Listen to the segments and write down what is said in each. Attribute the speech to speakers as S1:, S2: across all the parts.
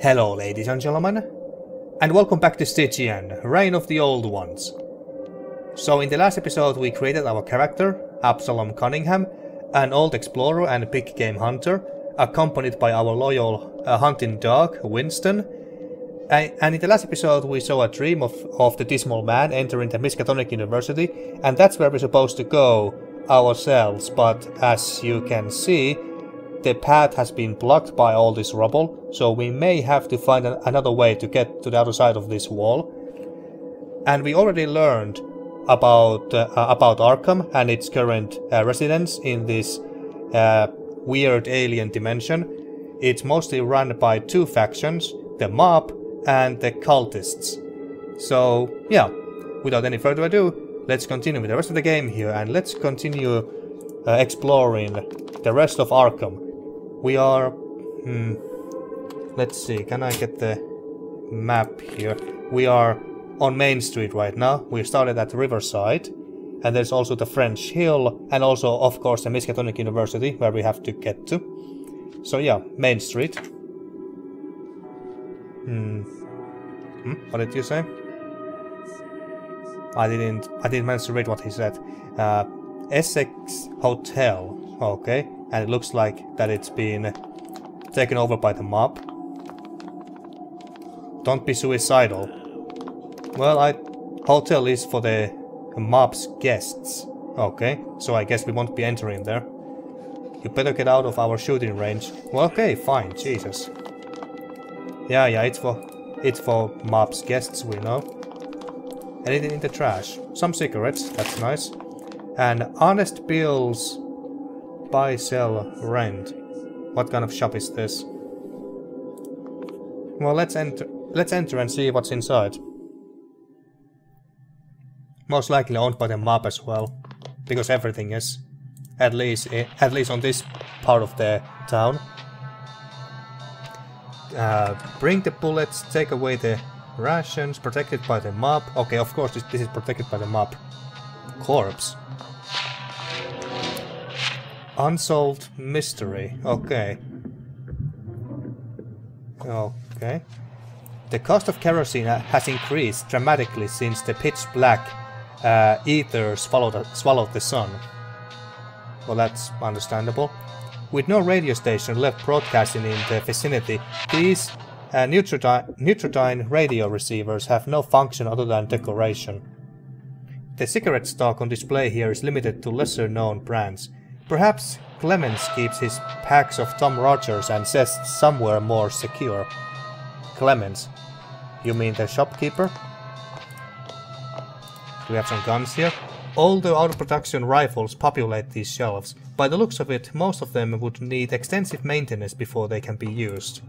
S1: Hello ladies and gentlemen, and welcome back to Stygian, Reign of the Old Ones. So in the last episode we created our character, Absalom Cunningham, an old explorer and big game hunter, accompanied by our loyal hunting dog, Winston. And in the last episode we saw a dream of the Dismal Man entering the Miskatonic University, and that's where we're supposed to go ourselves, but as you can see, the path has been blocked by all this rubble, so we may have to find another way to get to the other side of this wall. And we already learned about Arkham and its current residents in this weird alien dimension. It's mostly run by two factions, the mob and the cultists. So yeah, without any further ado, let's continue with the rest of the game here, and let's continue exploring the rest of Arkham. We are... let's see, can I get the map here? We are on Main Street right now. We started at Riverside, and there's also the French Hill, and also, of course, the Miskatonic University, where we have to get to. So yeah, Main Street. What did you say? I didn't manage to read what he said. Essex Hotel. Okay, and it looks like that it's been taken over by the mob. Don't be suicidal. Well, hotel is for the mob's guests. Okay, so I guess we won't be entering there. You better get out of our shooting range. Well, okay, fine, Jesus. Yeah, it's for mob's guests, we know. Anything in the trash? Some cigarettes, that's nice. And honest bills. Buy, sell, rent. What kind of shop is this? Well, let's enter and see what's inside. Most likely owned by the mob as well, because everything is, at least on this part of the town. Bring the bullets, take away the rations, protected by the mob. Okay, of course this is protected by the mob. Corpse. Unsolved mystery. Okay. Okay. The cost of kerosene has increased dramatically since the pitch black ethers swallowed the sun. Well, that's understandable. With no radio station left broadcasting in the vicinity, these Neutrodyne radio receivers have no function other than decoration. The cigarette stock on display here is limited to lesser known brands. Perhaps Clemens keeps his packs of Tom Rogers and says somewhere more secure. Clemens? You mean the shopkeeper? Do we have some guns here? Older out-of-production rifles populate these shelves. By the looks of it, most of them would need extensive maintenance before they can be used.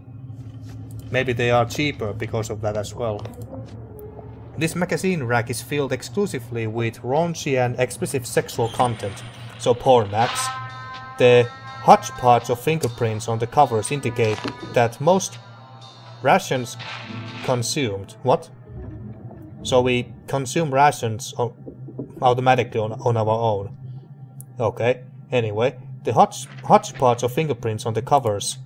S1: Maybe they are cheaper because of that as well. This magazine rack is filled exclusively with raunchy and explicit sexual content. So porn max. The hodgepodge of fingerprints on the covers indicate that most rations consumed. What? So we consume rations automatically on our own. Okay, anyway. The hodgepodge of fingerprints on the covers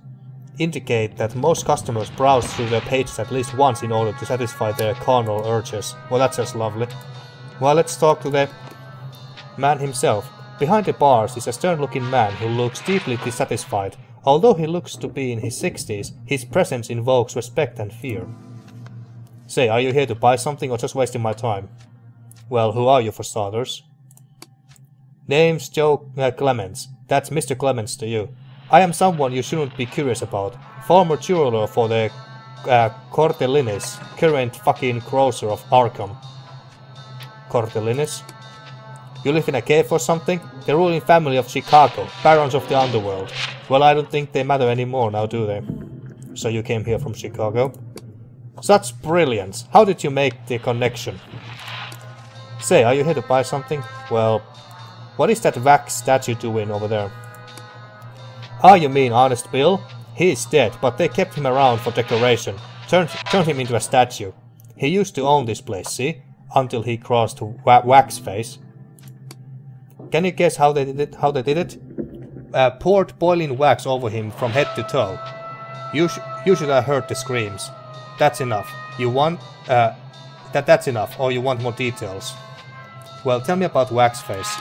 S1: indicate that most customers browse through their pages at least once in order to satisfy their carnal urges. Well, that's just lovely. Well, let's talk to the man himself. Behind the bars is a stern-looking man who looks deeply dissatisfied. Although he looks to be in his 60s, his presence invokes respect and fear. Say, are you here to buy something or just wasting my time? Well, who are you for starters? Name's Joe Clemens. That's Mr. Clemens to you. I am someone you shouldn't be curious about. Former jeweler for the Cortelinis, current fucking grocer of Arkham. Cortelinis? You live in a cave or something? The ruling family of Chicago, barons of the underworld. Well, I don't think they matter anymore now, do they? So you came here from Chicago? Such brilliance! How did you make the connection? Say, are you here to buy something? Well, what is that wax statue doing over there? Ah, you mean Honest Bill? He is dead, but they kept him around for decoration. Turned him into a statue. He used to own this place, see? Until he crossed to Wax Face. Can you guess how they did it? Poured boiling wax over him from head to toe. Usually I heard the screams. That's enough. You want... That's enough, or you want more details? Well, tell me about Waxface.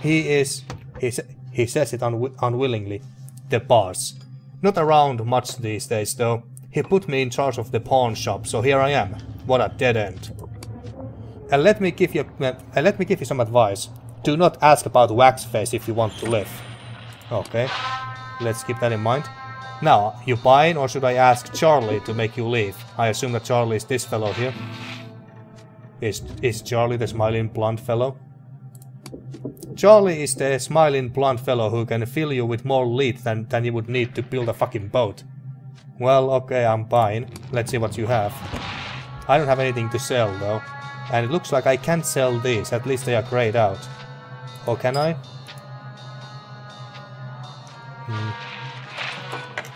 S1: He says it unwillingly. The boss. Not around much these days, though. He put me in charge of the pawn shop, so here I am. What a dead end. And let me give you some advice. Do not ask about Waxface if you want to live. Okay, let's keep that in mind. Now, you buying, or should I ask Charlie to make you leave? I assume that Charlie is this fellow here. Is Charlie the smiling blonde fellow? Charlie is the smiling blonde fellow who can fill you with more lead than you would need to build a fucking boat. Well, okay, I'm buying. Let's see what you have. I don't have anything to sell, though. And it looks like I can't sell these, at least they are grayed out. Or can I?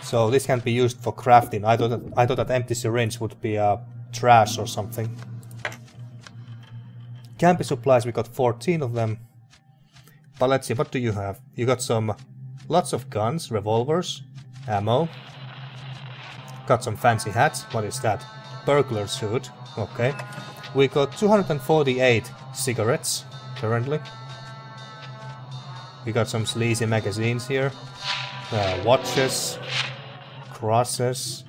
S1: So this can be used for crafting. I thought that empty syringe would be trash or something. Camping supplies, we got 14 of them. But let's see, what do you have? You got lots of guns, revolvers, ammo. Got some fancy hats. What is that? Burglar suit. Okay. We got 248 cigarettes currently. We got some sleazy magazines here. Watches. Crosses.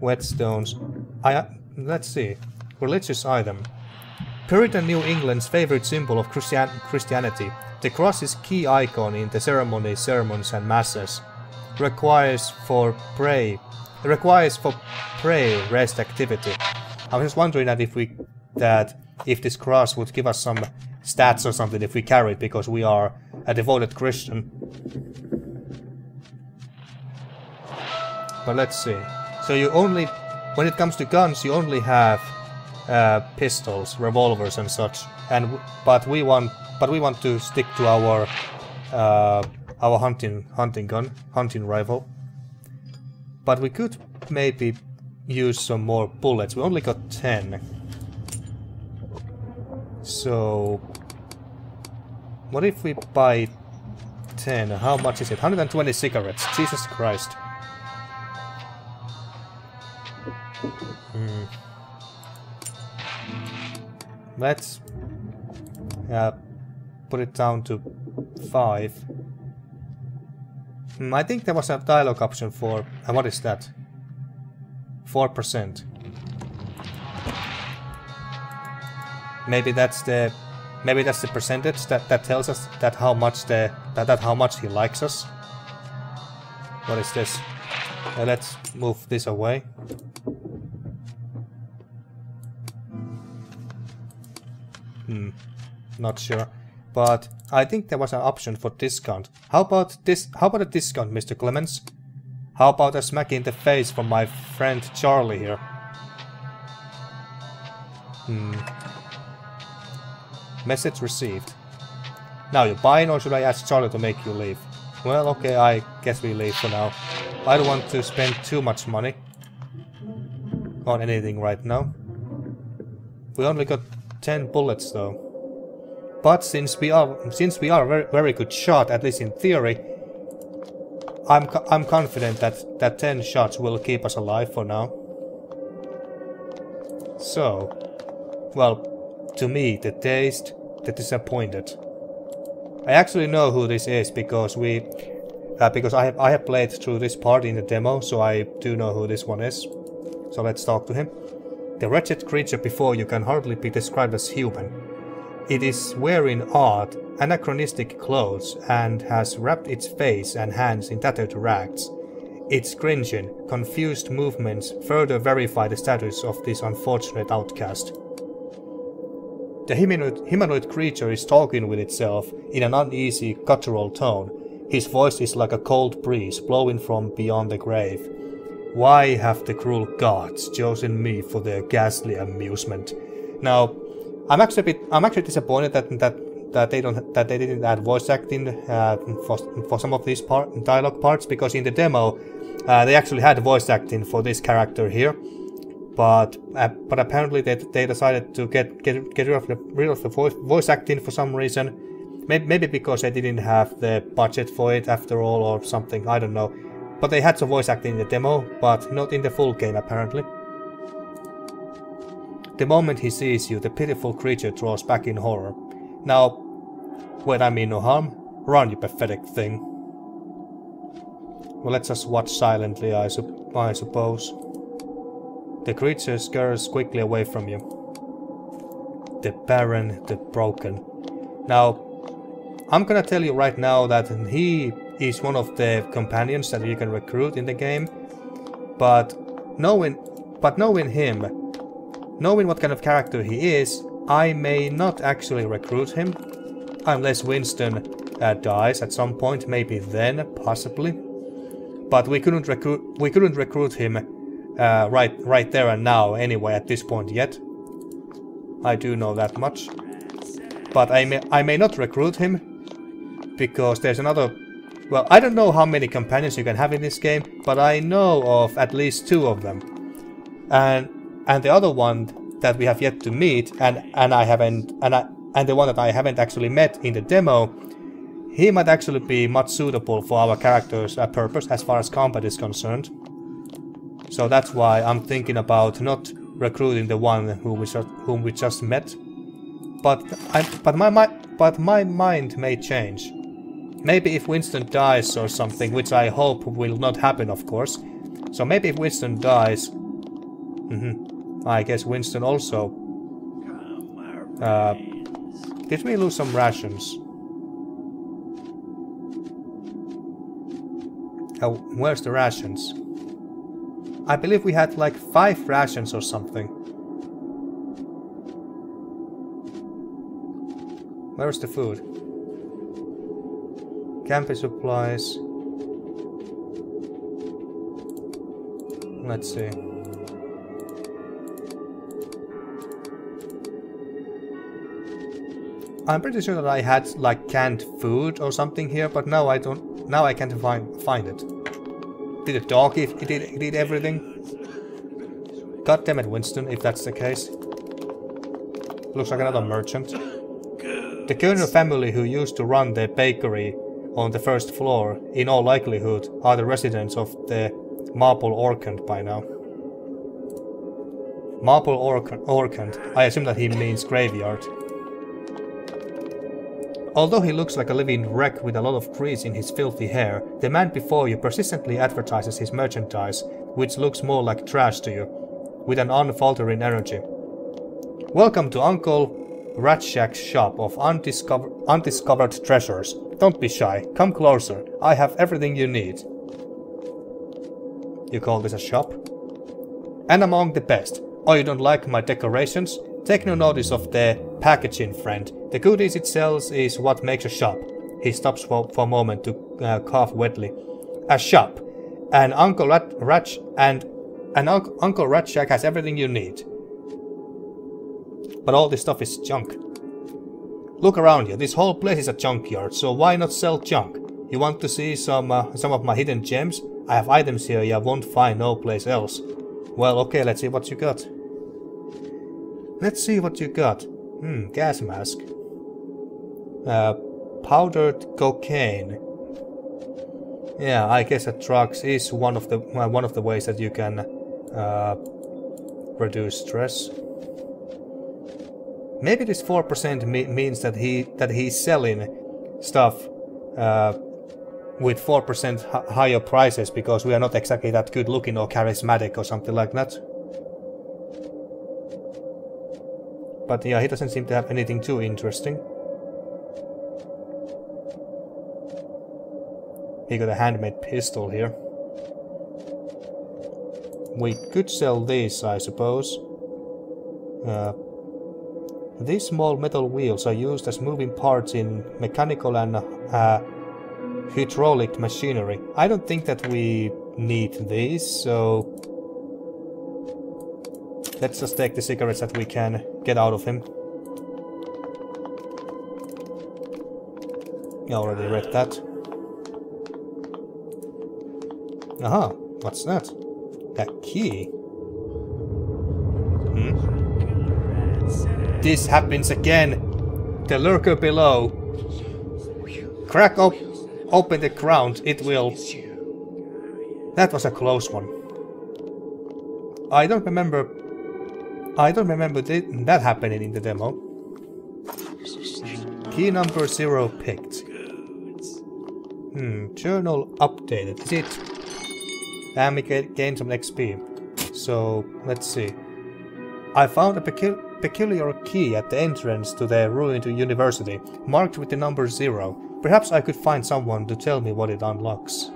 S1: Whetstones. Let's see. Religious item. Puritan New England's favorite symbol of Christianity. The cross is key icon in the ceremonies, sermons and masses. Requires for prayer rest activity. I was just wondering that if this cross would give us some stats or something if we carry it, because we are a devoted Christian. But let's see. So you only, when it comes to guns, you only have pistols, revolvers and such. But we want to stick to our hunting rifle. But we could maybe use some more bullets. We only got 10. So what if we buy 10? How much is it? 120 cigarettes. Jesus Christ. Let's put it down to 5. I think there was a dialogue option for... what is that? 4%. Maybe that's the percentage that tells us that how much how much he likes us. What is this? Let's move this away. Not sure, but I think there was an option for discount. How about this? How about a discount, Mr. Clemens? How about a smack in the face from my friend Charlie here? Message received. Now you buying, or should I ask Charlie to make you leave? Well, okay, I guess we leave for now. I don't want to spend too much money on anything right now. We only got 10 bullets though. But since we are a very good shot, at least in theory, I'm confident that 10 shots will keep us alive for now. So, well, to me, the dazed, the disappointed. I actually know who this is because I have played through this part in the demo, so I do know who this one is. So let's talk to him. The wretched creature before you can hardly be described as human. It is wearing odd, anachronistic clothes and has wrapped its face and hands in tattered rags. Its cringing, confused movements further verify the status of this unfortunate outcast. The humanoid creature is talking with itself in an uneasy, guttural tone. His voice is like a cold breeze blowing from beyond the grave. Why have the cruel gods chosen me for their ghastly amusement? Now, I'm actually disappointed that they didn't add voice acting for some of these dialogue parts, because in the demo they actually had voice acting for this character here, but apparently they decided to get rid of the voice acting for some reason. Maybe because they didn't have the budget for it after all or something. I don't know. But they had some voice acting in the demo, but not in the full game apparently. The moment he sees you, the pitiful creature draws back in horror. Now, wait, I mean no harm. Run, you pathetic thing. Well, let's just watch silently, I suppose. The creature scurries quickly away from you. The barren, the broken. Now, I'm gonna tell you right now that he is one of the companions that you can recruit in the game. But knowing him, knowing what kind of character he is, I may not actually recruit him. Unless Winston dies at some point, maybe then, possibly. But we couldn't recruit him right there and now anyway at this point yet. I do know that much. But I may not recruit him because there's another. Well, I don't know how many companions you can have in this game, but I know of at least 2 of them. And the other one that we have yet to meet, and the one that I haven't actually met in the demo, he might actually be much suitable for our character's purpose as far as combat is concerned. So that's why I'm thinking about not recruiting the one whom we just met. But my mind may change. Maybe if Winston dies or something, which I hope will not happen, of course. So maybe if Winston dies, I guess Winston also. Did we lose some rations? Oh, where's the rations? I believe we had like 5 rations or something. Where's the food? Camping supplies. Let's see. I'm pretty sure that I had like canned food or something here, but now I don't. Now I can't find it. Did the dog eat everything? God damn it, Winston, if that's the case. Looks like another merchant. The Kerner family who used to run the bakery on the first floor, in all likelihood, are the residents of the Marble Orchard by now. Marble Orchard. I assume that he means graveyard. Although he looks like a living wreck with a lot of grease in his filthy hair, the man before you persistently advertises his merchandise, which looks more like trash to you, with an unfaltering energy. Welcome to Uncle Ratshack's shop of undiscovered treasures. Don't be shy, come closer, I have everything you need. You call this a shop? And among the best. Oh, you don't like my decorations? Take no notice of the packaging, friend. The goodies it sells is what makes a shop. He stops for a moment to cough wetly. A shop. And Uncle Ratshack has everything you need. But all this stuff is junk. Look around you. This whole place is a junkyard, so why not sell junk? You want to see some of my hidden gems? I have items here you won't find no place else. Well, okay, let's see what you got. Let's see what you got. Gas mask. Powdered cocaine. Yeah, I guess that drugs is one of the ways that you can reduce stress. Maybe this 4% means that he's selling stuff with 4% higher prices because we are not exactly that good looking or charismatic or something like that. But yeah, he doesn't seem to have anything too interesting. He got a handmade pistol here. We could sell these, I suppose. These small metal wheels are used as moving parts in mechanical and hydraulic machinery. I don't think that we need these, so let's just take the cigarettes that we can get out of him. I already read that. Aha, what's that? A key? This happens again! The lurker below! Crack open the ground, it will... That was a close one. I don't remember that happening in the demo. Key number 0 picked. Journal updated. Is it? And we gained some XP. So, let's see. I found a peculiar key at the entrance to the ruined university, marked with the number 0. Perhaps I could find someone to tell me what it unlocks.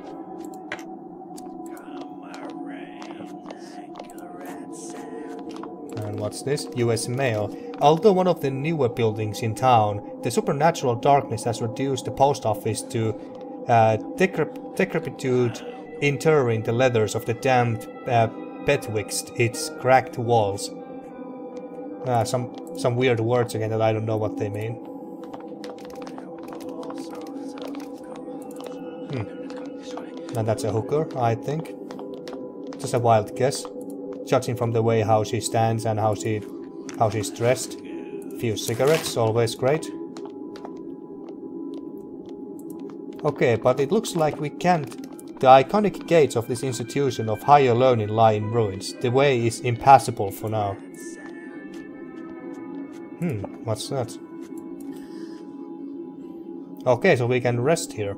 S1: And what's this? US mail. Although one of the newer buildings in town, the supernatural darkness has reduced the post office to decrepitude, interring the leathers of the damned betwixt its cracked walls. Some weird words again that I don't know what they mean. And that's a hooker, I think. Just a wild guess, judging from the way how she stands and how she's dressed. Few cigarettes, always great. Okay, but it looks like we can't. The iconic gates of this institution of higher learning lie in ruins. The way is impassable for now. What's that? Okay, so we can rest here.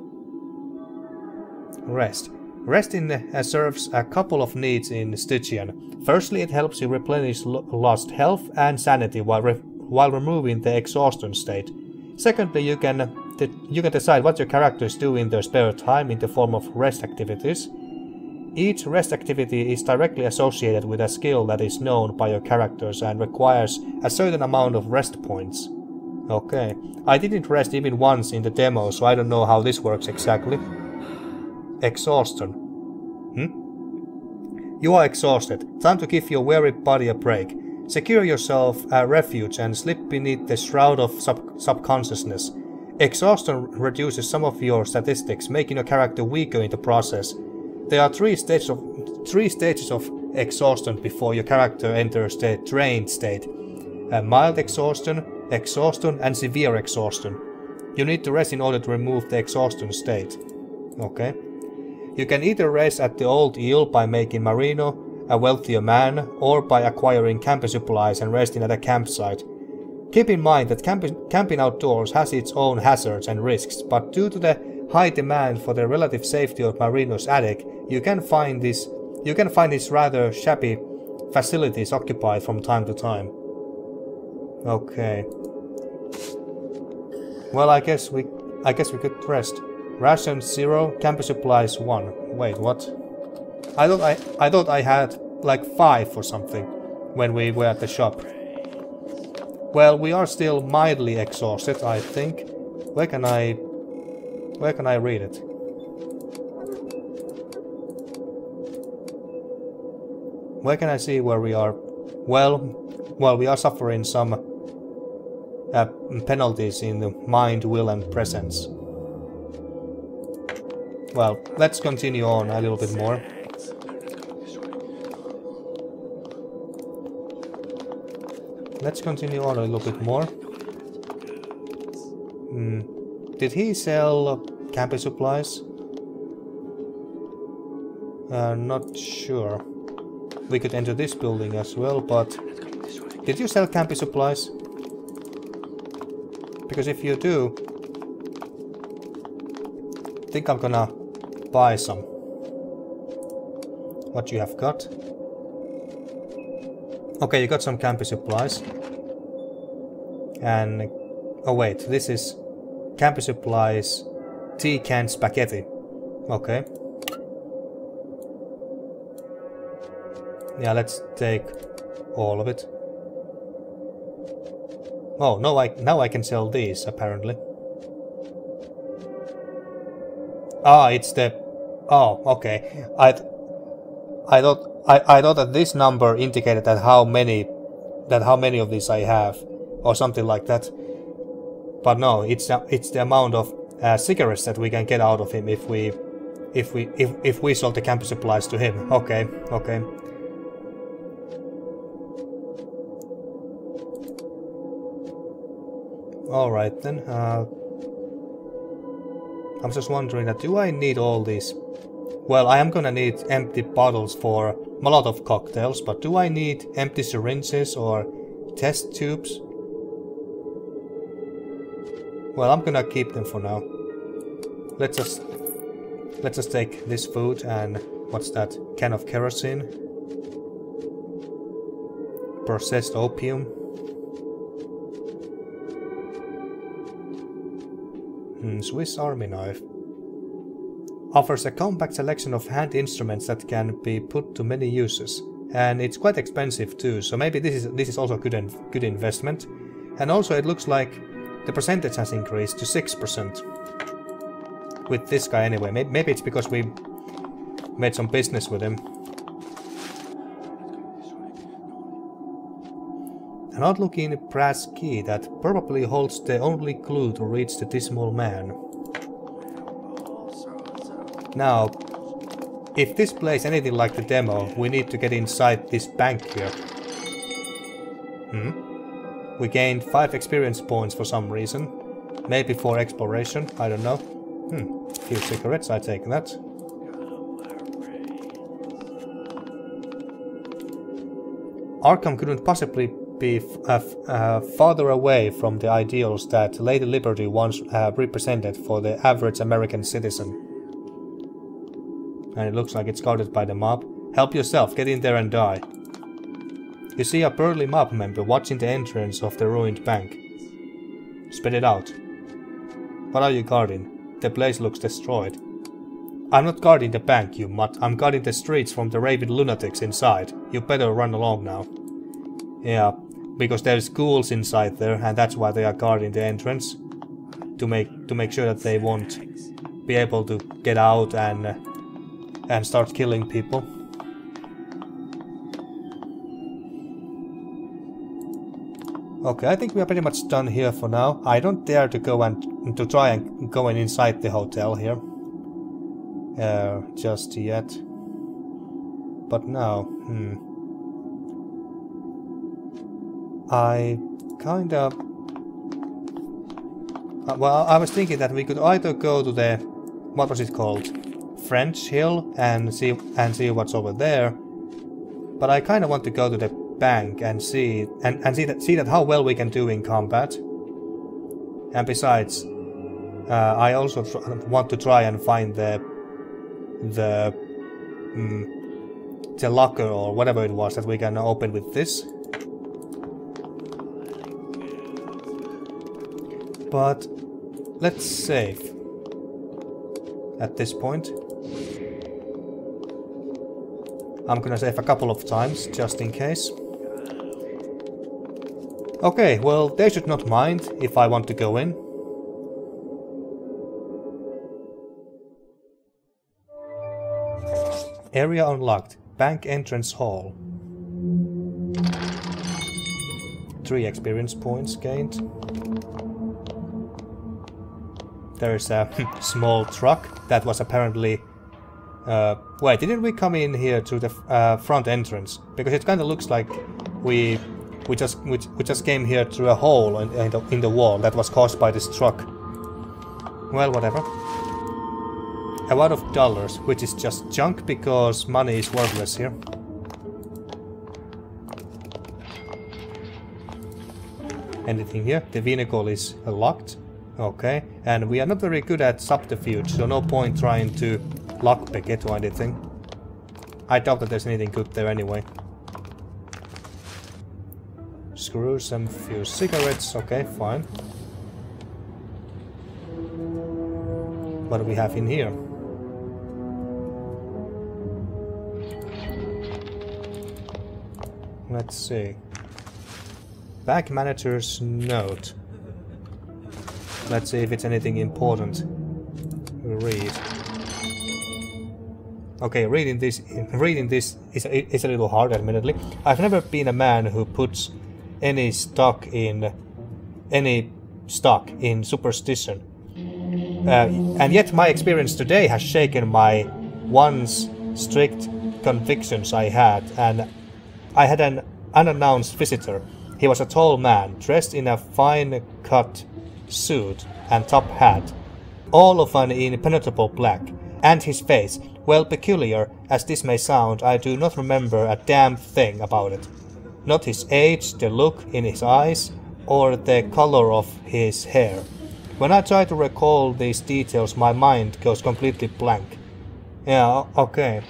S1: Rest. Resting serves a couple of needs in Stygian. Firstly, it helps you replenish lost health and sanity while removing the exhaustion state. Secondly, you can decide what your characters do in their spare time in the form of rest activities. Each rest activity is directly associated with a skill that is known by your characters and requires a certain amount of rest points. Okay, I didn't rest even once in the demo, so I don't know how this works exactly. Exhaustion. You are exhausted. Time to give your weary body a break. Secure yourself a refuge and slip beneath the shroud of subconsciousness. Exhaustion reduces some of your statistics, making your character weaker in the process. There are three stages of exhaustion before your character enters the drained state. Mild exhaustion, exhaustion, and severe exhaustion. You need to rest in order to remove the exhaustion state. Okay. You can either rest at the Old Eel by making Marino a wealthier man, or by acquiring camping supplies and resting at a campsite. Keep in mind that camping outdoors has its own hazards and risks, but due to the high demand for the relative safety of Marino's attic, you can find these rather shabby facilities occupied from time to time. Okay. Well, I guess we could rest. Ration 0, camping supplies 1. Wait, what? I thought I had like 5 or something when we were at the shop. Well, we are still mildly exhausted, I think. Where can I read it? Where can I see where we are? Well, we are suffering some penalties in the mind, will, and presence. Well, let's continue on a little bit more. Let's continue on a little bit more. Did he sell camping supplies? Not sure. We could enter this building as well, but... Did you sell camping supplies? Because if you do... I think I'm gonna buy some. What you have got? Okay, you got some camping supplies. And... Oh wait, this is... Camping supplies... Tea can spaghetti. Okay. Yeah, let's take all of it. Oh, no, now I can sell these, apparently. Ah, it's the... Oh, okay. I thought that this number indicated that how many of these I have, or something like that. But no, it's the amount of cigarettes that we can get out of him if we sold the camping supplies to him. Okay, okay. All right then. I'm just wondering that do I need all these Well, I am gonna need empty bottles for Molotov cocktails, but do I need empty syringes or test tubes? Well, I'm gonna keep them for now. Let's just take this food and what's that? Can of kerosene. Processed opium. Swiss Army knife. Offers a compact selection of hand instruments that can be put to many uses. And it's quite expensive too, so maybe this is also good investment. And also it looks like the percentage has increased to 6%. With this guy anyway. Maybe it's because we made some business with him. An odd-looking brass key that probably holds the only clue to reach the Dismal Man. Now, if this plays anything like the demo, we need to get inside this bank here. We gained 5 experience points for some reason. Maybe for exploration, I don't know. Few cigarettes, I take that. Arkham couldn't possibly be farther away from the ideals that Lady Liberty once represented for the average American citizen. And it looks like it's guarded by the mob. Help yourself, get in there and die. You see a burly mob member watching the entrance of the ruined bank. Spit it out. What are you guarding? The place looks destroyed. I'm not guarding the bank, you mutt. I'm guarding the streets from the raving lunatics inside. You better run along now. Yeah, because there's ghouls inside there, and that's why they are guarding the entrance. To make sure that they won't be able to get out and start killing people. Okay, I think we are pretty much done here for now. I don't dare to go and to try and go inside the hotel here just yet. But now, I kind of well, I was thinking that we could either go to the what was it called, French Hill, and see what's over there. But I kind of want to go to the bank and see that how well we can do in combat. And besides, I also want to try and find the locker or whatever it was that we can open with this. But let's save at this point. I'm gonna save a couple of times just in case. Okay, well, they should not mind if I want to go in. Area unlocked. Bank entrance hall. 3 experience points gained. There is a small truck that was apparently... wait, didn't we come in here to the front entrance? Because it kind of looks like we just came here through a hole in the wall that was caused by this truck. Well, whatever. A lot of dollars, which is just junk because money is worthless here. Anything here? The vehicle is locked. Okay, and we are not very good at subterfuge, so no point trying to lockpick it or anything. I doubt that there's anything good there anyway. Screws and few cigarettes, okay, fine. What do we have in here? Let's see. Bank manager's note. Let's see if it's anything important. Read. Okay, reading this is a little hard, admittedly. I've never been a man who puts any stock in superstition. And yet my experience today has shaken my once strict convictions I had, and I had an unannounced visitor. He was a tall man, dressed in a fine-cut suit and top hat, all of an impenetrable black, and his face, Well, peculiar as this may sound, I do not remember a damn thing about it. Not his age, the look in his eyes, or the color of his hair. When I try to recall these details, my mind goes completely blank. Yeah, okay.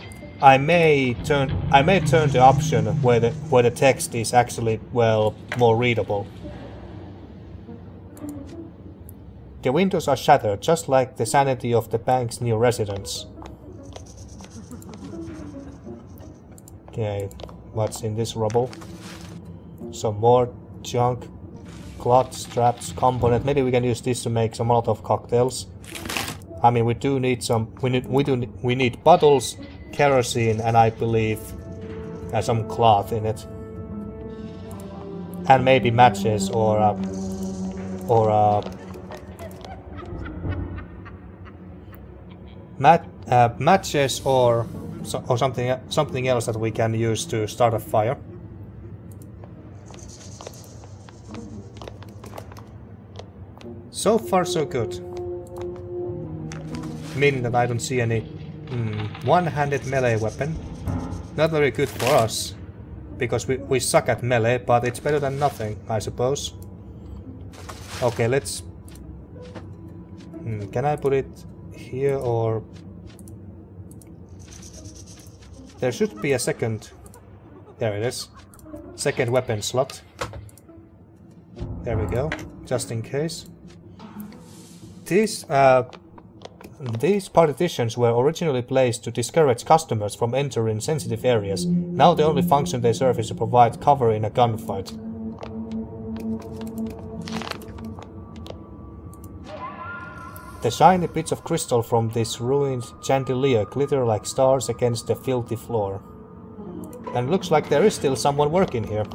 S1: I may turn the option where the text is actually, well, more readable. The windows are shattered, just like the sanity of the bank's new residents. Okay, what's in this rubble? Some more junk, cloth straps, component. Maybe we can use this to make some Molotov cocktails. I mean, we do need some. We need bottles, kerosene, and I believe some cloth in it, and maybe matches or matches or something else that we can use to start a fire. So far so good. Meaning that I don't see any one-handed melee weapon. Not very good for us, because we suck at melee, but it's better than nothing, I suppose. Okay, let's... can I put it here or... There should be a second... There it is. Second weapon slot. There we go, just in case. These partitions were originally placed to discourage customers from entering sensitive areas. Now the only function they serve is to provide cover in a gunfight. The shiny bits of crystal from this ruined chandelier glitter like stars against the filthy floor. And looks like there is still someone working here.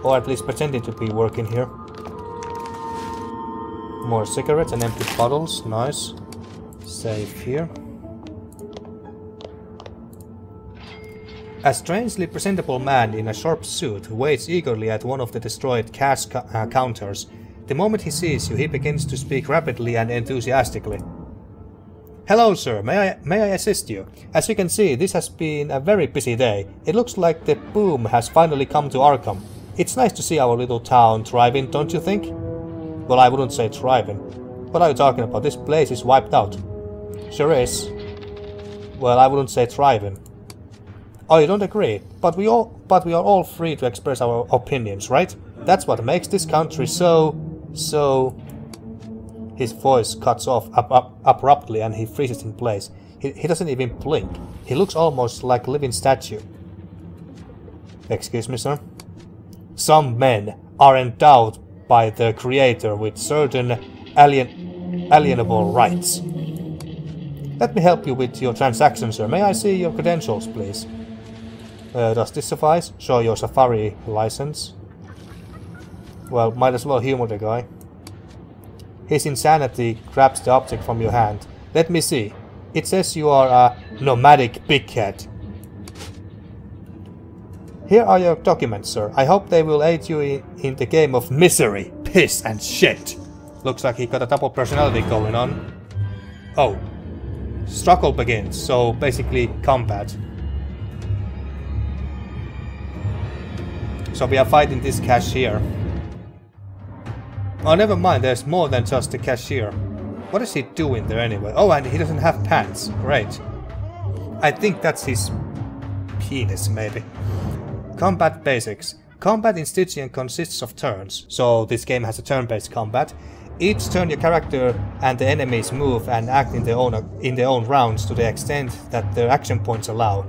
S1: Or at least pretending to be working here. More cigarettes and empty bottles, nice. Safe here. A strangely presentable man in a sharp suit waits eagerly at one of the destroyed cash counters. The moment he sees you, he begins to speak rapidly and enthusiastically. Hello, sir. May I assist you? As you can see, this has been a very busy day. It looks like the boom has finally come to Arkham. It's nice to see our little town thriving, don't you think? Well, I wouldn't say thriving. What are you talking about? This place is wiped out. Sure is. Well, I wouldn't say thriving. Oh, you don't agree? But we are all free to express our opinions, right? That's what makes this country so... His voice cuts off abruptly and he freezes in place. He doesn't even blink. He looks almost like a living statue. Excuse me, sir? Some men are endowed by the Creator with certain alienable rights. Let me help you with your transaction, sir. May I see your credentials, please? Does this suffice? Show your safari license. Well, might as well humor the guy. His insanity grabs the object from your hand. Let me see. It says you are a nomadic bighead. Here are your documents, sir. I hope they will aid you in the game of misery, piss and shit. Looks like he got a double personality going on. Oh. Struggle begins, so basically combat. So we are fighting this cashier. Oh, never mind, there's more than just the cashier. What is he doing there anyway? Oh, and he doesn't have pants. Great. I think that's his penis, maybe. Combat basics. Combat in Stygian consists of turns, so this game has a turn-based combat. Each turn your character and the enemies move and act in their own rounds to the extent that their action points allow.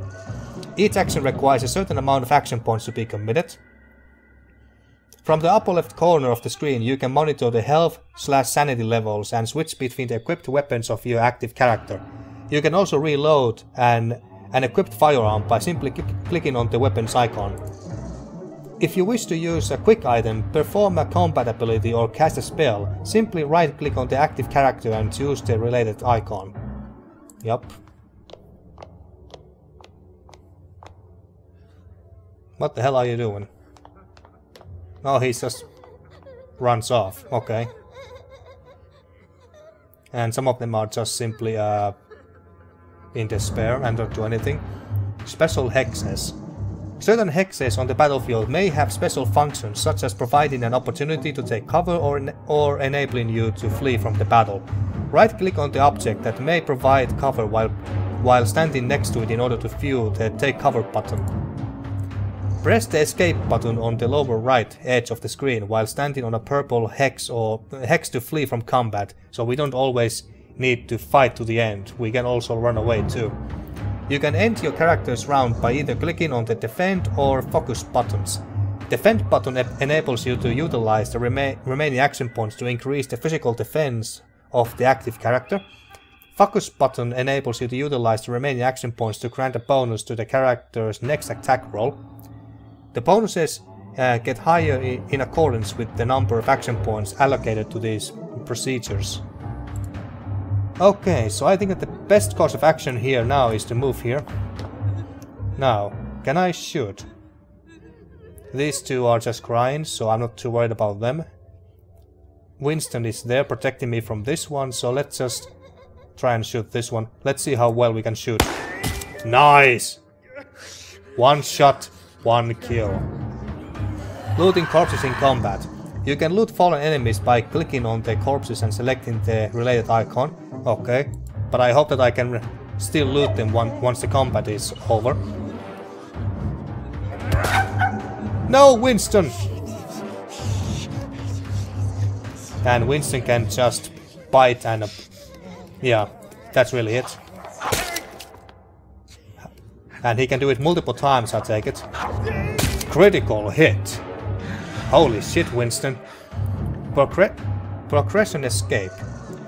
S1: Each action requires a certain amount of action points to be committed. From the upper left corner of the screen you can monitor the health/sanity levels and switch between the equipped weapons of your active character. You can also reload an equipped firearm by simply clicking on the weapon's icon. If you wish to use a quick item, perform a combat ability or cast a spell, simply right-click on the active character and choose the related icon. Yup. What the hell are you doing? Oh, he just runs off. Okay. and some of them are just simply in despair and don't do anything. Special hexes. Certain hexes on the battlefield may have special functions, such as providing an opportunity to take cover or enabling you to flee from the battle. Right-click on the object that may provide cover while standing next to it in order to view the Take Cover button. Press the Escape button on the lower right edge of the screen while standing on a purple hex or hex to flee from combat, so we don't always need to fight to the end, we can also run away too. You can end your character's round by either clicking on the Defend or Focus buttons. Defend button enables you to utilize the remaining action points to increase the physical defense of the active character. Focus button enables you to utilize the remaining action points to grant a bonus to the character's next attack roll. The bonuses get higher in accordance with the number of action points allocated to these procedures. Okay, so I think that the best course of action here now is to move here. Now, can I shoot? These two are just crying, so I'm not too worried about them. Winston is there protecting me from this one, so let's just try and shoot this one. Let's see how well we can shoot. Nice! One shot, one kill. Looting corpses in combat. You can loot fallen enemies by clicking on the corpses and selecting the related icon. Okay, but I hope that I can still loot them once the combat is over. No, Winston! And Winston can just bite and... yeah, that's really it. And he can do it multiple times, I take it. Critical hit! Holy shit, Winston. Progression escape.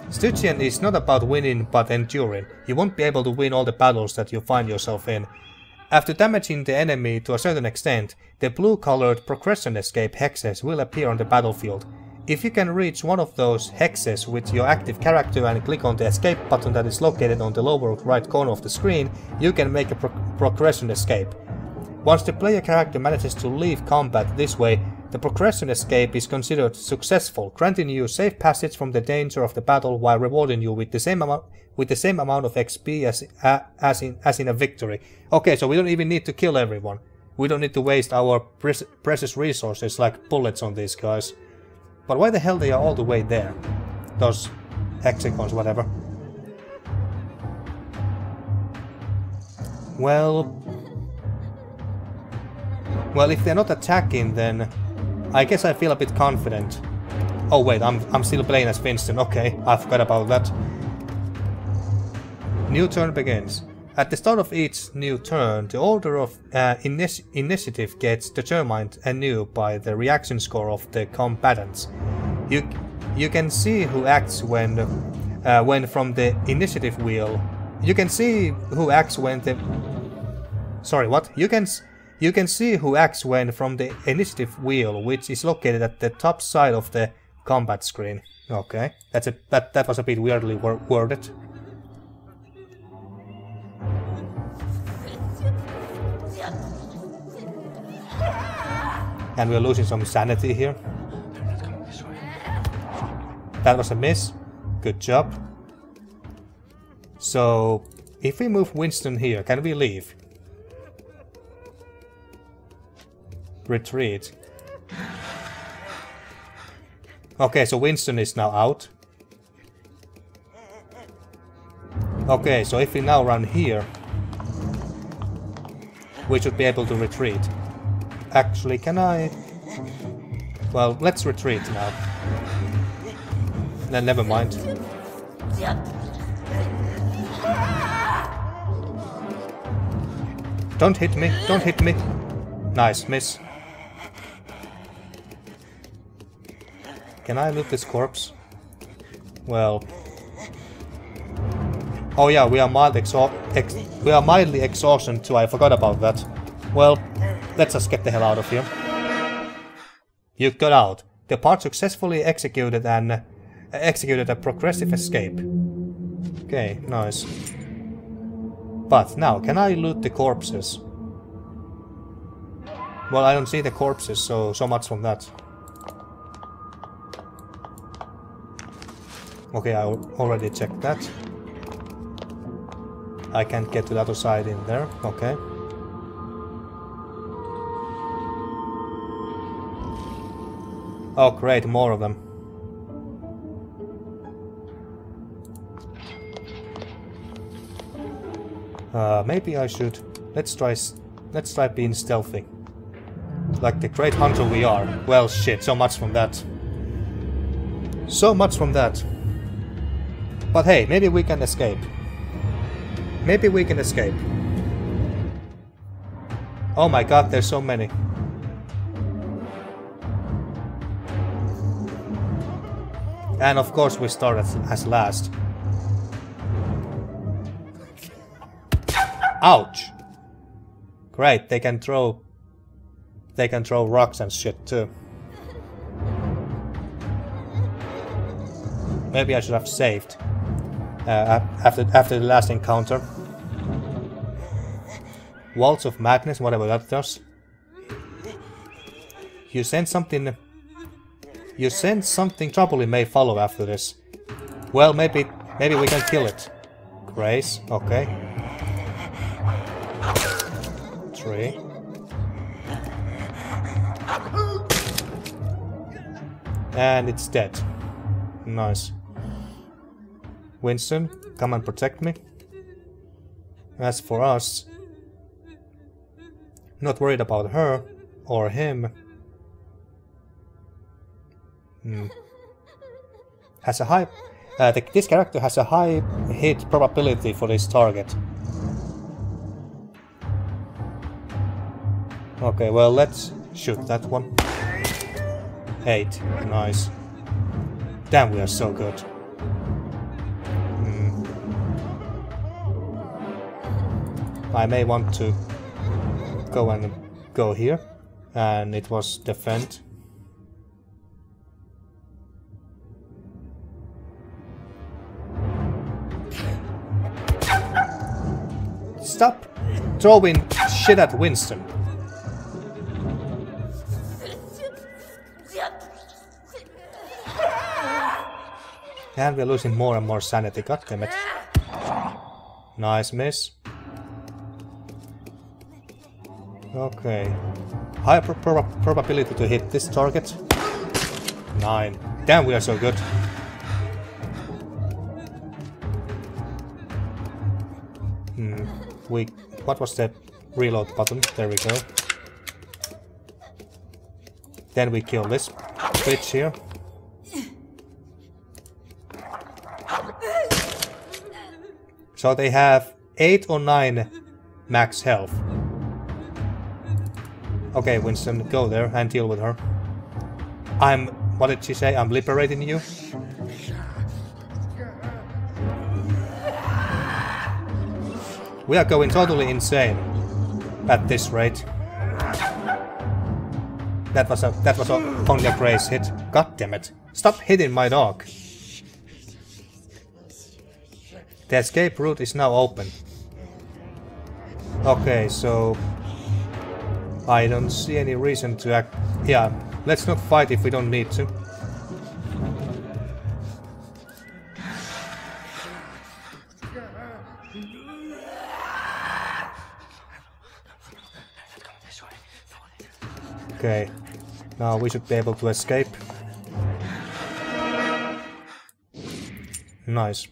S1: Stygian is not about winning but enduring. You won't be able to win all the battles that you find yourself in. After damaging the enemy to a certain extent, the blue-colored progression escape hexes will appear on the battlefield. If you can reach one of those hexes with your active character and click on the escape button that is located on the lower right corner of the screen, you can make a progression escape. Once the player character manages to leave combat this way, the progression escape is considered successful, granting you safe passage from the danger of the battle while rewarding you with the same amount of XP as in a victory. Okay, so we don't even need to kill everyone. We don't need to waste our precious resources like bullets on these guys. But why the hell they are all the way there? Those hexagons, whatever. Well, if they're not attacking, then I guess I feel a bit confident. Oh wait, I'm still playing as Winston. Okay, I forgot about that. New turn begins. At the start of each new turn, the order of initiative gets determined anew by the reaction score of the combatants. You can see who acts when from the initiative wheel. You can see who acts when the... Sorry, what? You can see who acts when from the initiative wheel, which is located at the top side of the combat screen. Okay, that was a bit weirdly worded. And we're losing some sanity here. That was a miss. Good job. So, if we move Winston here, can we leave? Retreat. Okay, so Winston is now out. Okay, so if we now run here, we should be able to retreat. Actually, can I... Well, let's retreat now. Then never mind. Don't hit me, don't hit me. Nice, miss. Can I loot this corpse? Well... Oh yeah, we are mildly exhaustion too, I forgot about that. Well, let's just get the hell out of here. You got out. The part successfully executed a progressive escape. Okay, nice. But now, can I loot the corpses? Well, I don't see the corpses, so much from that. Okay, I already checked that. I can't get to the other side in there. Okay. Oh great, more of them. Maybe I should... Let's try being stealthy. Like the great hunter we are. Well shit, so much from that. So much from that. But hey, maybe we can escape. Maybe we can escape. Oh my god, there's so many. And of course we start as last. Ouch! Great, they can throw rocks and shit too. Maybe I should have saved after the last encounter. Walls of Madness, whatever that does. You sense something troubling may follow after this. Well, maybe we can kill it. Grace, okay. 3. And it's dead. Nice. Winston, come and protect me. As for us, not worried about her or him. Has a high. This character has a high hit probability for this target. Okay, well let's shoot that one. 8, nice. Damn, we are so good. I may want to go here, and it was defend. Stop throwing shit at Winston. And we're losing more and more sanity, goddammit. Nice miss. Okay. High probability to hit this target. 9. Damn, we are so good. What was the reload button? There we go. Then we kill this bitch here. So they have 8 or 9 max health. Okay, Winston, go there and deal with her. What did she say? I'm liberating you? We are going totally insane at this rate. That was only a Grace hit. God damn it. Stop hitting my dog. The escape route is now open. Okay, so I don't see any reason to act. Yeah, let's not fight if we don't need to. Okay, now we should be able to escape. Nice.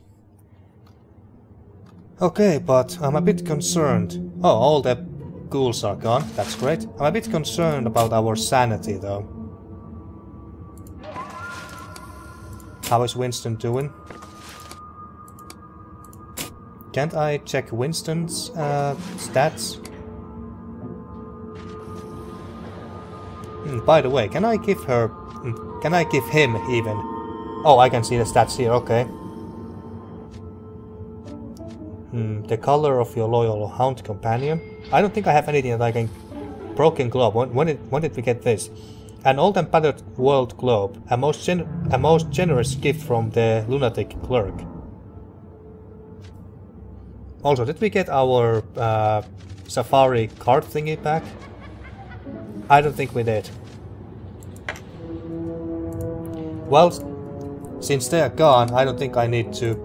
S1: Okay, but I'm a bit concerned. Oh, all the ghouls are gone. That's great. I'm a bit concerned about our sanity, though. How is Winston doing? Can't I check Winston's stats? By the way, can I give him even? Oh, I can see the stats here, okay. The color of your loyal hound companion. I don't think I have anything that I can... Broken globe, when did we get this? An old and battered world globe. A most generous gift from the lunatic clerk. Also, did we get our safari card thingy back? I don't think we did. Well, Since they are gone, I don't think I need to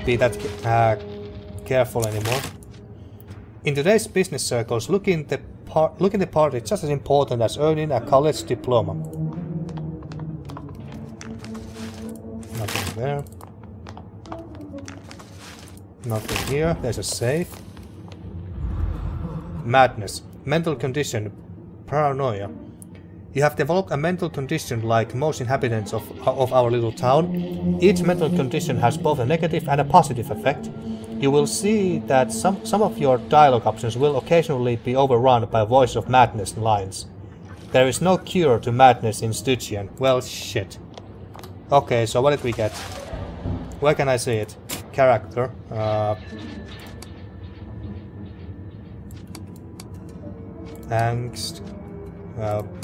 S1: be that careful anymore. In today's business circles, looking the part is just as important as earning a college diploma. Nothing there. Nothing here. There's a safe. Madness. Mental condition. Paranoia. You have developed a mental condition like most inhabitants of our little town. Each mental condition has both a negative and a positive effect. You will see that some of your dialogue options will occasionally be overrun by voice of madness lines. There is no cure to madness in Stygian. Well, shit. Okay, so what did we get? Where can I see it? Character. Angst.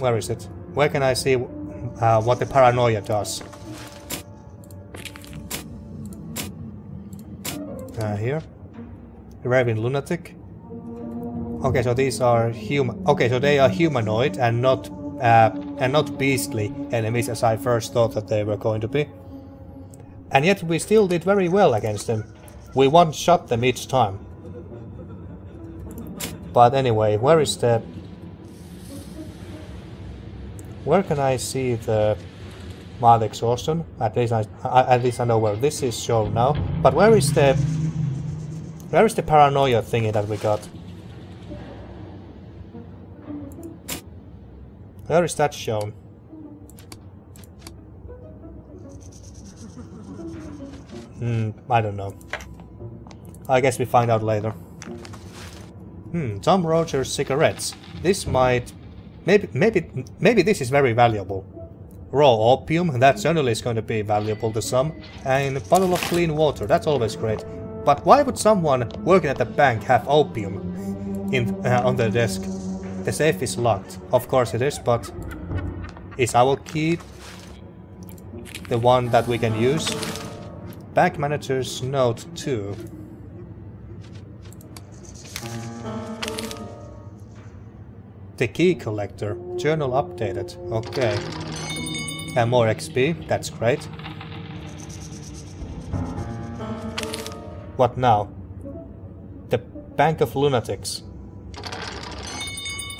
S1: Where is it? Where can I see what the paranoia does? Here. Raving lunatic. Okay, so these are human. Okay, so they are humanoid and not beastly enemies, as I first thought that they were going to be. And yet we still did very well against them. We one-shot them each time. But anyway, where is the... Where can I see the mild exhaustion? At least I know where this is shown now. But where is the paranoia thingy that we got? Where is that shown? I don't know. I guess we find out later. Tom Rogers cigarettes. This might... Maybe this is very valuable. Raw opium, that certainly is going to be valuable to some. And a bottle of clean water, that's always great. But why would someone working at the bank have opium on their desk? The safe is locked. Of course it is, but is our key the one that we can use? Bank manager's note 2. The key collector. Journal updated. Okay. And more XP. That's great. What now? The Bank of Lunatics.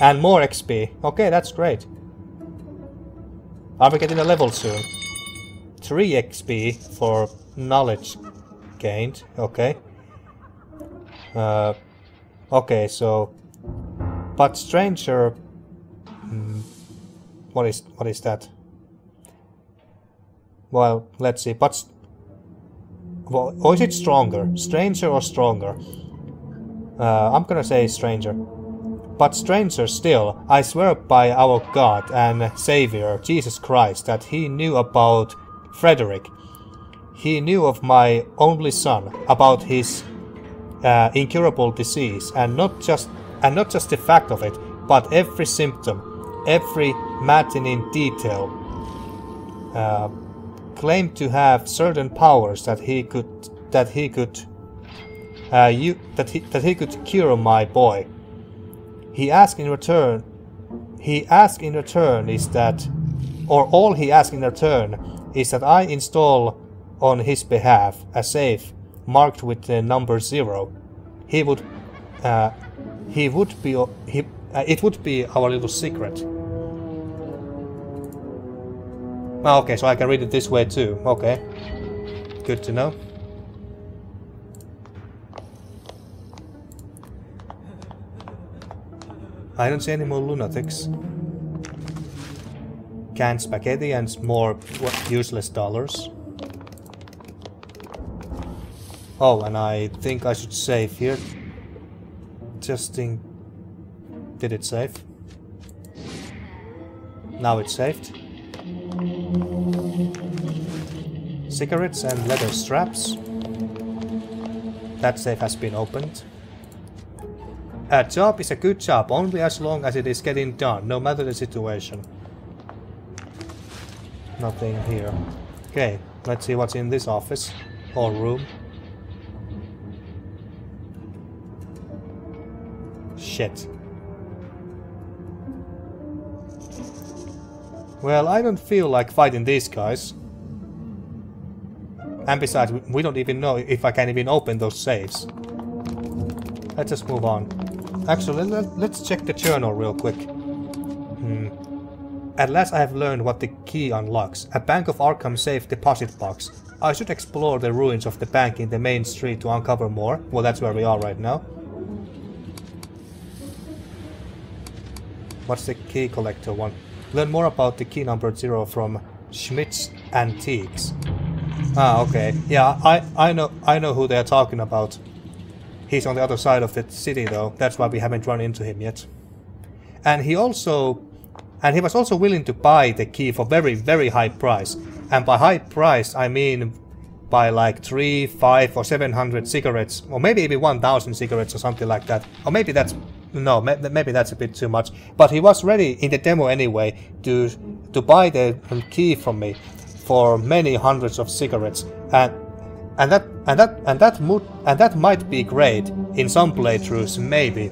S1: And more XP. Okay, that's great. Are we getting a level soon? 3 XP for knowledge gained. Okay. Okay, so... But stranger... What is that? Well, let's see. But... Well, or is it stronger? Stranger or stronger? I'm gonna say stranger. But stranger still, I swear by our God and Savior, Jesus Christ, that he knew about Frederick. He knew of my only son, about his incurable disease, and not just the fact of it, but every symptom, every maddening detail. Claimed to have certain powers that he could cure my boy. He asked in return is that, or all he asked in return is that I install on his behalf a safe marked with the number 0. It would be our little secret. Okay, so I can read it this way too. Okay, good to know. I don't see any more lunatics. Canned spaghetti and more useless dollars. Oh, and I think I should save here. Just in... Did it save? Now it's saved. Cigarettes and leather straps. That safe has been opened. A job is a good job only as long as it is getting done, no matter the situation. Nothing here. Okay, let's see what's in this office or room. Shit. Well, I don't feel like fighting these guys. And besides, we don't even know if I can even open those safes. Let's just move on. Actually, let's check the journal real quick. At last I have learned what the key unlocks. A Bank of Arkham safe deposit box. I should explore the ruins of the bank in the main street to uncover more. Well, that's where we are right now. What's the key collector one? Learn more about the key number 0 from Schmidt's Antiques. Ah, okay. Yeah, I know who they're talking about. He's on the other side of the city though. That's why we haven't run into him yet. And he was also willing to buy the key for very, very high price. And by high price, I mean by like 300, 500 or 700 cigarettes, or maybe even 1,000 cigarettes or something like that. Or maybe that's no, maybe that's a bit too much. But he was ready in the demo anyway to buy the key from me for many hundreds of cigarettes, and that might be great in some playthroughs, maybe.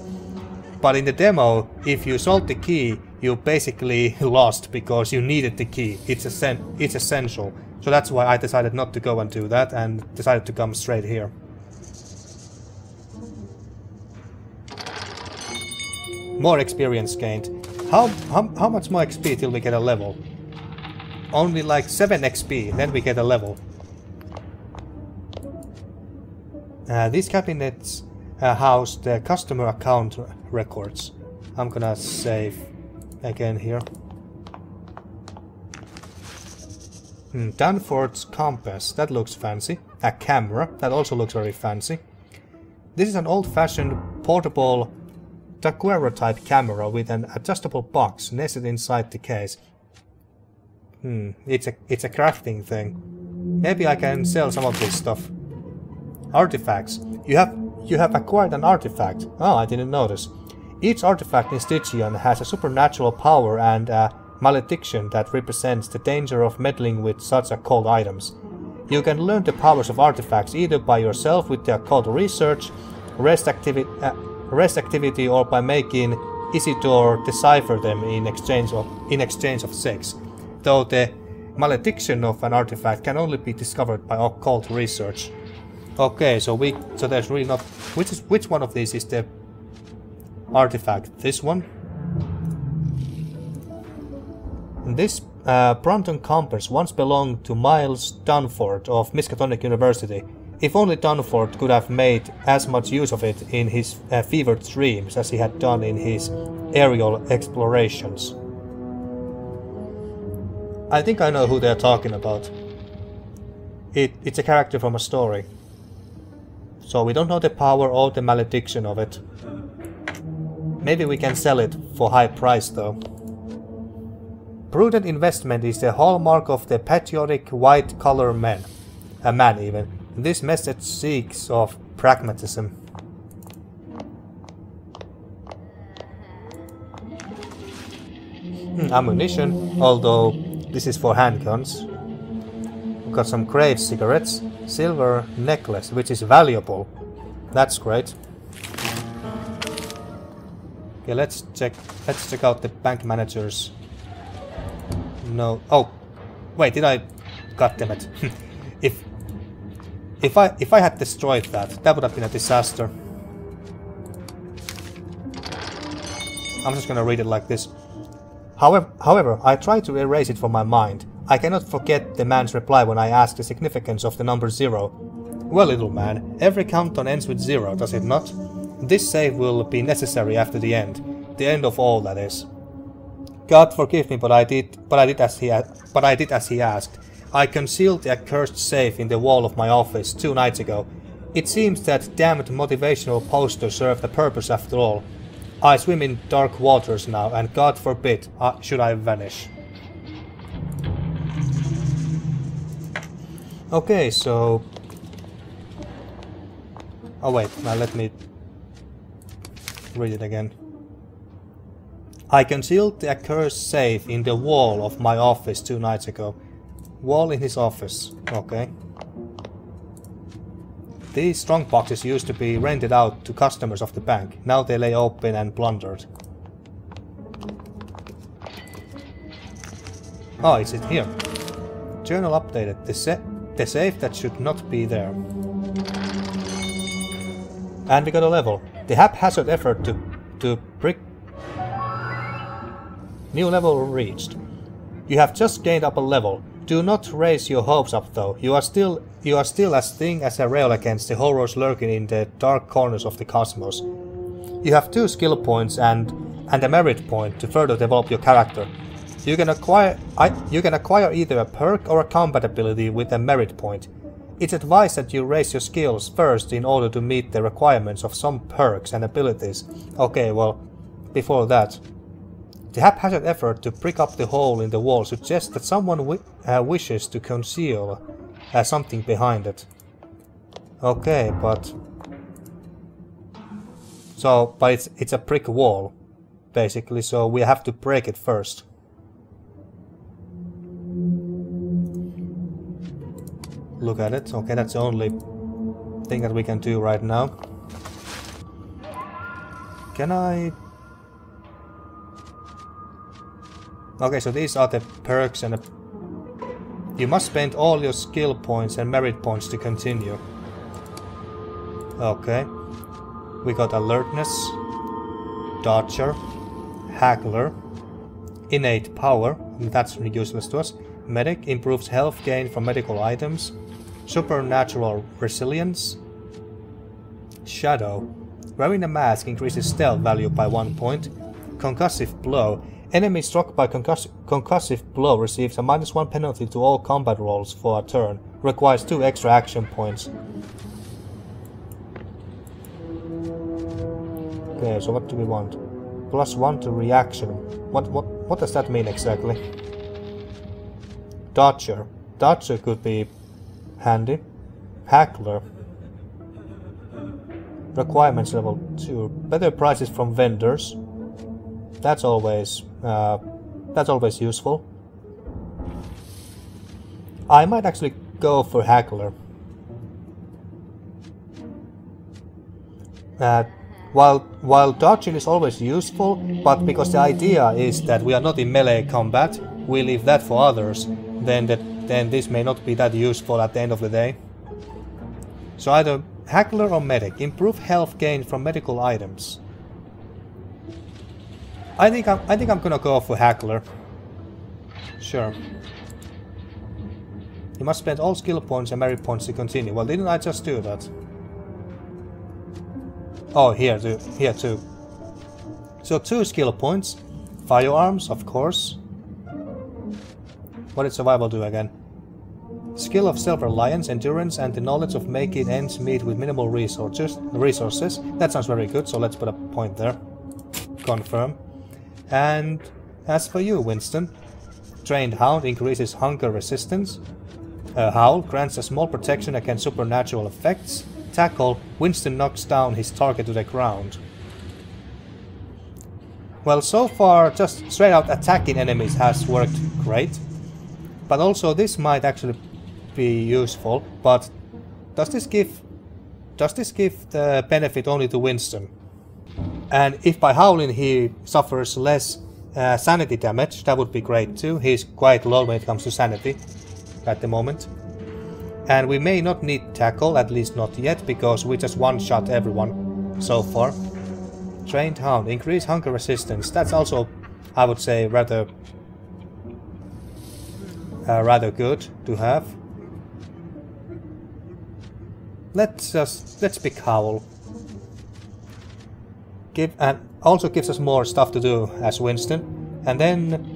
S1: But in the demo, if you sold the key, you basically lost because you needed the key. It's essential. So that's why I decided not to go and do that and decided to come straight here. More experience gained. How much more XP till we get a level? Only like 7 XP, then we get a level. These cabinets house the customer account records. I'm gonna save again here. Danforth's compass, that looks fancy. A camera, that also looks very fancy. This is an old-fashioned portable Taquero type camera with an adjustable box nested inside the case. It's a crafting thing. Maybe I can sell some of this stuff. Artifacts. You have acquired an artifact. Oh, I didn't notice. Each artifact in Stygian has a supernatural power and a malediction that represents the danger of meddling with such occult items. You can learn the powers of artifacts either by yourself with the occult research, rest activity, or by making Isidore decipher them in exchange of sex. Though the malediction of an artifact can only be discovered by occult research. Okay, so there's really not which one of these is the artifact? This one? This Brunton compass once belonged to Miles Dunford of Miskatonic University. If only Dunford could have made as much use of it in his fevered dreams as he had done in his aerial explorations. I think I know who they're talking about. It's a character from a story. So we don't know the power or the malediction of it. Maybe we can sell it for high price though. Prudent investment is the hallmark of the patriotic white-collar man. A man even. This message seeks of pragmatism. Ammunition, although this is for handguns. We've got some Crave cigarettes. Silver necklace, which is valuable. That's great. Okay, let's check out the bank managers. No. Oh, wait, did I? God damn it! If I had destroyed that would have been a disaster. I'm just gonna read it like this. However, I try to erase it from my mind. I cannot forget the man's reply when I asked the significance of the number 0. Well, little man, every countdown ends with 0, does it not? This save will be necessary after the end of all, that is. God forgive me, but I did as he asked. I concealed the accursed safe in the wall of my office 2 nights ago. It seems that damned motivational poster served a purpose after all. I swim in dark waters now, and God forbid should I vanish. Okay, so... Oh wait, now let me read it again. I concealed the accursed safe in the wall of my office 2 nights ago. Wall in his office, okay. These strong boxes used to be rented out to customers of the bank. Now they lay open and plundered. Oh, is it here? Journal updated. The safe that should not be there. And we got a level. The haphazard effort to brick... New level reached. You have just gained up a level. Do not raise your hopes up though. You are still as thin as a rail against the horrors lurking in the dark corners of the cosmos. You have 2 skill points and a merit point to further develop your character. You can acquire either a perk or a combat ability with a merit point. It's advised that you raise your skills first in order to meet the requirements of some perks and abilities. Okay, well, before that. The haphazard effort to prick up the hole in the wall suggests that someone wishes to conceal something behind it. Okay, but... So, but it's a brick wall, basically, so we have to break it first. Look at it. Okay, that's the only thing that we can do right now. Can I... Okay, so these are the perks and you must spend all your skill points and merit points to continue. Okay. We got alertness, dodger, haggler, innate power, that's useless to us. Medic improves health gain from medical items. Supernatural resilience. Shadow. Wearing a mask increases stealth value by 1 point. Concussive blow. Enemy struck by concussive blow receives a -1 penalty to all combat rolls for a turn. Requires 2 extra action points. Okay, so what do we want? +1 to reaction. What does that mean exactly? Dodger. Dodger could be handy. Hackler. Requirements level 2. Better prices from vendors. That's always useful. I might actually go for Hackler. While dodging is always useful, but because the idea is that we are not in melee combat, we leave that for others, then this may not be that useful at the end of the day. So either Hackler or Medic. Improve health gain from medical items. I think I'm gonna go for Hackler. Sure. You must spend all skill points and merit points to continue. Well, didn't I just do that? Oh, here too. So 2 skill points. Firearms, of course. What did survival do again? Skill of self-reliance, endurance, and the knowledge of making ends meet with minimal resources. That sounds very good, so let's put a point there. Confirm. And as for you, Winston, Trained Hound increases hunger resistance. Howl grants a small protection against supernatural effects. Tackle, Winston knocks down his target to the ground. Well, so far just straight out attacking enemies has worked great. But also this might actually be useful, but does this give the benefit only to Winston? And if by howling he suffers less sanity damage, that would be great too. He's quite low when it comes to sanity at the moment. And we may not need tackle, at least not yet, because we just one-shot everyone so far. Trained Hound, increase hunger resistance. That's also, I would say, rather good to have. Let's pick Howl. And also gives us more stuff to do as Winston. And then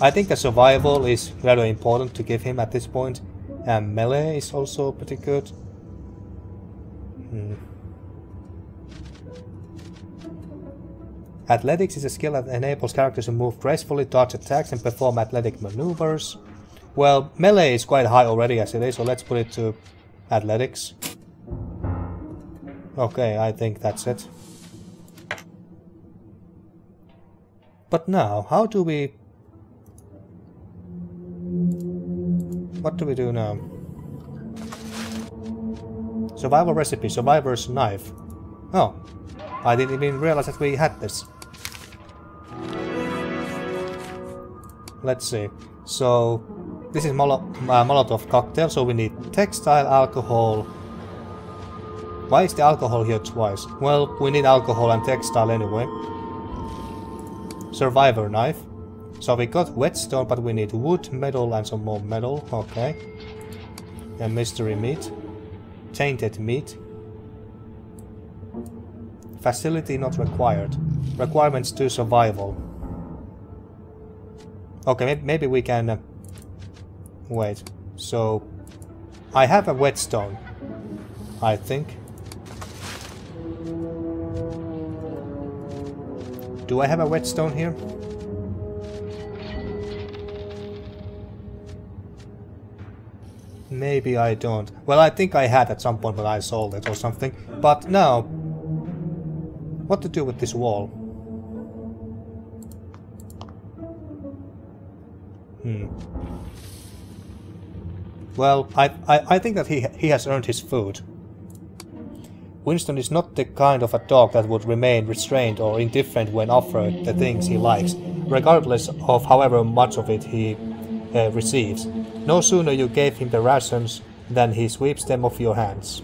S1: I think the survival is rather important to give him at this point. And melee is also pretty good. Athletics is a skill that enables characters to move gracefully, dodge attacks, and perform athletic maneuvers. Well, melee is quite high already as it is, so let's put it to athletics. Okay, I think that's it. But now, how do we... What do we do now? Survival recipe, survivor's knife. Oh, I didn't even realize that we had this. Let's see. So, This is Molotov cocktail, so we need textile, alcohol. Why is the alcohol here twice? Well, we need alcohol and textile anyway. Survivor knife. So we got whetstone, but we need wood, metal, and some more metal. Okay. And mystery meat. Tainted meat. Facility not required. Requirements to survival. Okay, maybe we can... wait. So... I have a whetstone. I think. Do I have a whetstone here? Maybe I don't. Well, I think I had at some point, but I sold it or something. But now... what to do with this wall? Well, I think that he has earned his food. Winston is not the kind of a dog that would remain restrained or indifferent when offered the things he likes, regardless of however much of it he receives. No sooner you gave him the rations than he sweeps them off your hands.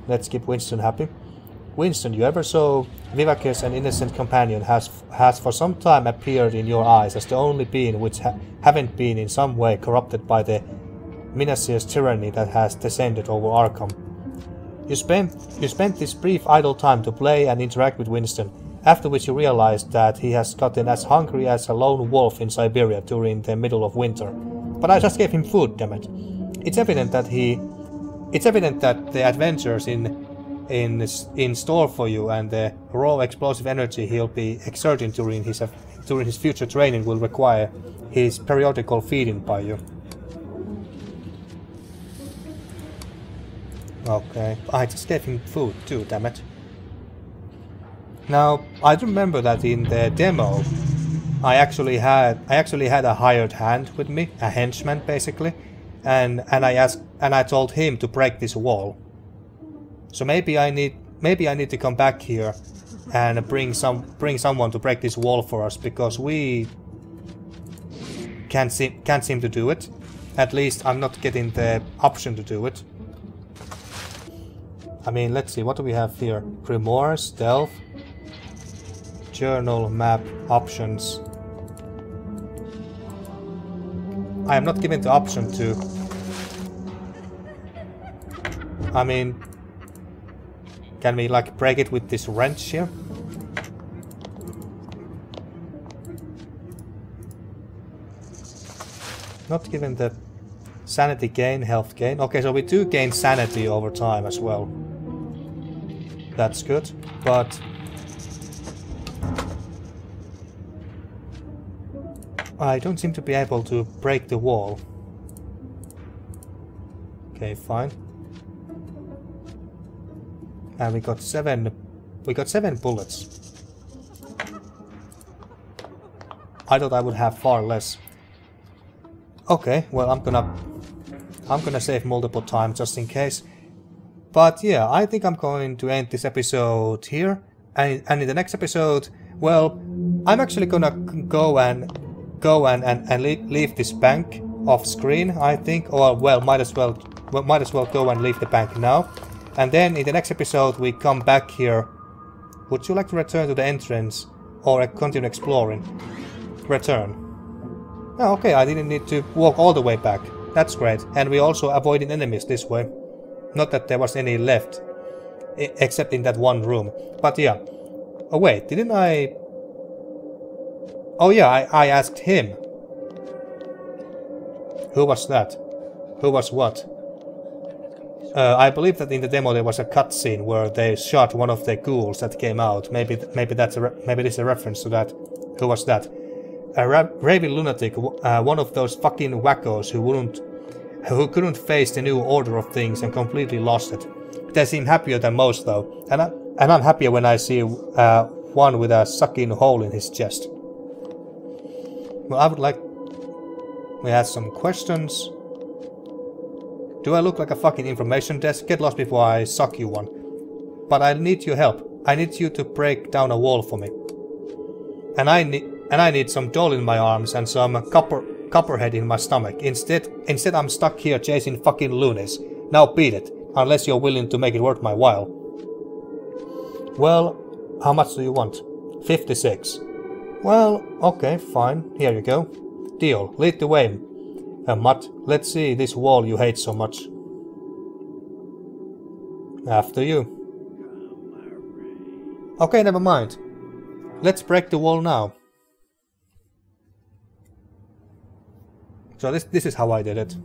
S1: Let's keep Winston happy. Winston, your ever so vivacious and innocent companion has for some time appeared in your eyes as the only being which haven't been in some way corrupted by the Minasia's tyranny that has descended over Arkham. You spent this brief idle time to play and interact with Winston, after which you realized that he has gotten as hungry as a lone wolf in Siberia during the middle of winter. But I just gave him food, dammit. It's evident that the adventures in store for you and the raw explosive energy he'll be exerting during his future training will require his periodical feeding by you. Okay, I just gave him food too, damn it. Now, I remember that in the demo, I actually had a hired hand with me, a henchman basically, and I told him to break this wall. So maybe I need to come back here and bring someone to break this wall for us, because we can't seem to do it. At least I'm not getting the option to do it. I mean, let's see, what do we have here? Grimoire, stealth, journal, map, options. I am not given the option to... I mean... Can we, like, break it with this wrench here? Not given the sanity gain, health gain. Okay, so we do gain sanity over time as well. That's good, but... I don't seem to be able to break the wall. Okay, fine. And we got seven bullets. I thought I would have far less. Okay, well I'm gonna save multiple times just in case. But yeah, I think I'm going to end this episode here. And in the next episode, well, I'm actually gonna go and leave this bank off screen, I think. Or well, might as well go and leave the bank now. And then in the next episode we come back here. Would you like to return to the entrance or continue exploring? Return. Oh, okay, I didn't need to walk all the way back. That's great. And we also avoided enemies this way. Not that there was any left, except in that one room. But yeah. Oh wait, didn't I... Oh yeah, I asked him. Who was that? Who was what? I believe that in the demo there was a cutscene where they shot one of the ghouls that came out. Maybe this is a reference to that. Who was that? A raving lunatic, one of those fucking wackos who couldn't face the new order of things and completely lost it. They seem happier than most though, and I'm happier when I see one with a sucking hole in his chest. Well, I would like... We had some questions. Do I look like a fucking information desk? Get lost before I suck you one. But I need your help. I need you to break down a wall for me. And and I need some doll in my arms and some copperhead in my stomach. Instead I'm stuck here chasing fucking loonies. Now beat it, unless you're willing to make it worth my while. Well, how much do you want? 56. Well, okay, fine. Here you go. Deal. Lead the way. Mutt, let's see this wall you hate so much. After you. Okay, never mind. Let's break the wall now. So this is how I did it.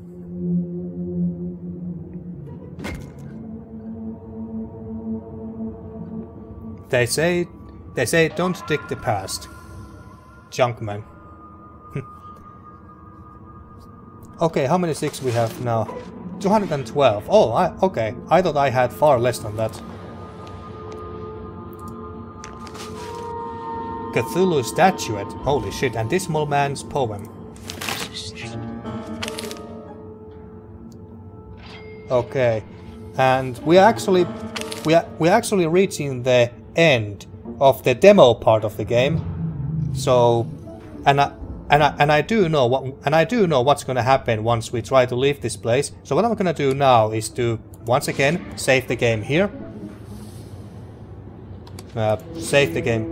S1: They say don't dig the past. Junkman. Okay, how many sticks we have now? 212. Oh, okay. I thought I had far less than that. Cthulhu statuette. Holy shit! And Dismal Man's poem. Okay, and we're actually reaching the end of the demo part of the game. So, and I do know what's gonna happen once we try to leave this place. So what I'm gonna do now is to once again save the game here. Save the game.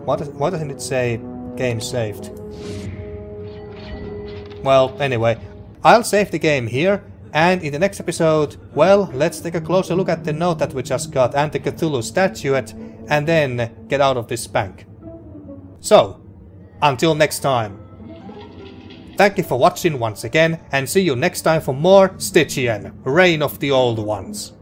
S1: Why doesn't it say game saved? Well, anyway, I'll save the game here. And in the next episode, well, let's take a closer look at the note that we just got and the Cthulhu statuette, and then get out of this bank. So, until next time. Thank you for watching once again, and see you next time for more Stygian, Reign of the Old Ones.